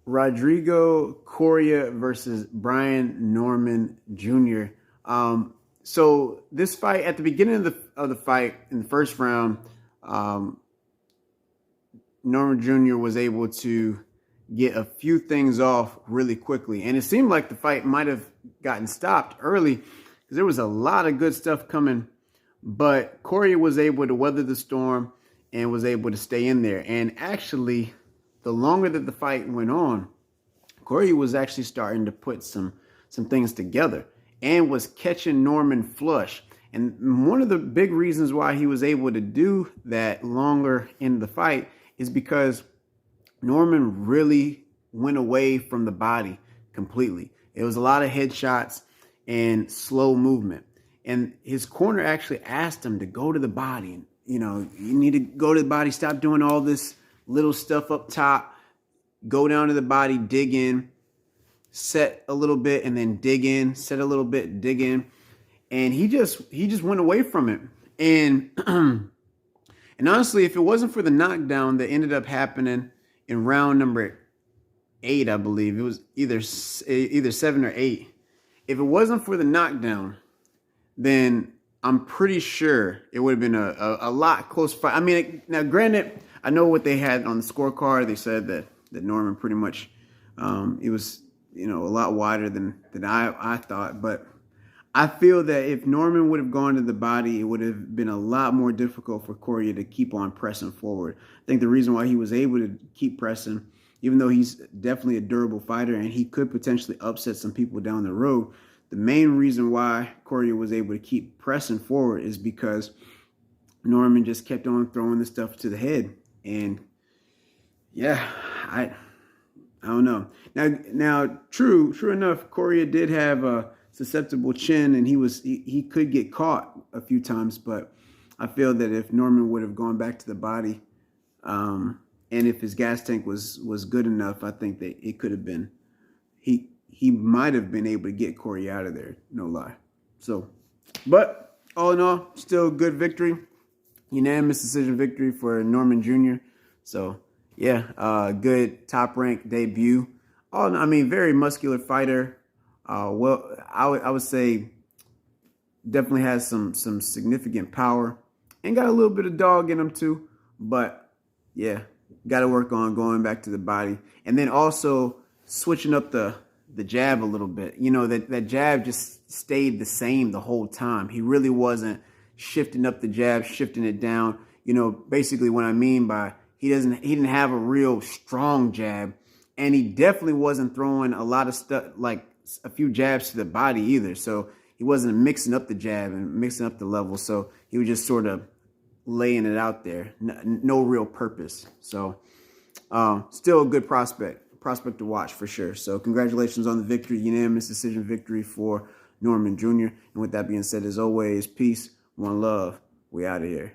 Rodrigo Coria versus Brian Norman Jr. So this fight at the beginning of the fight in the first round, um, Norman Jr. was able to get a few things off really quickly, and it seemed like the fight might have gotten stopped early because there was a lot of good stuff coming. But Coria was able to weather the storm and was able to stay in there. And actually, the longer that the fight went on, Coria was actually starting to put some things together and was catching Norman flush. And one of the big reasons why he was able to do that longer in the fight is because Norman really went away from the body completely. It was a lot of headshots and slow movement. And his corner actually asked him to go to the body. And, you need to go to the body, stop doing all this little stuff up top, go down to the body, dig in, set a little bit, and then dig in, set a little bit, dig in. And he just went away from it. And and honestly, if it wasn't for the knockdown that ended up happening in round number 8, I believe it was either 7 or 8. If it wasn't for the knockdown, then I'm pretty sure it would have been a lot close fight. I mean, now granted, I know what they had on the scorecard. They said that Norman pretty much it was a lot wider than I thought, but I feel that if Norman would have gone to the body, it would have been a lot more difficult for Coria to keep on pressing forward. I think the reason why he was able to keep pressing, even though he's definitely a durable fighter and he could potentially upset some people down the road, the main reason why Coria was able to keep pressing forward is because Norman just kept on throwing the stuff to the head. And yeah, I don't know. Now, true enough, Coria did have a susceptible chin, and he could get caught a few times. But I feel that if Norman would have gone back to the body, and if his gas tank was good enough, I think that it could have been he might have been able to get Coria out of there. No lie. So, but all in all, still a good victory, unanimous decision victory for Norman Jr. So yeah, good top ranked debut. I mean, very muscular fighter. Well, I would say definitely has some significant power and got a little bit of dog in him too. But yeah, got to work on going back to the body, and then also switching up the jab a little bit. That jab just stayed the same the whole time. He really wasn't shifting up the jab, shifting it down. Basically what I mean by he didn't have a real strong jab, and he definitely wasn't throwing a lot of stuff, like a few jabs to the body either. So he wasn't mixing up the jab and mixing up the level. So he was just sort of laying it out there. No real purpose. So still a good prospect to watch for sure. So congratulations on the victory, unanimous decision victory for Norman Jr. And with that being said, as always, peace, one love. We out of here.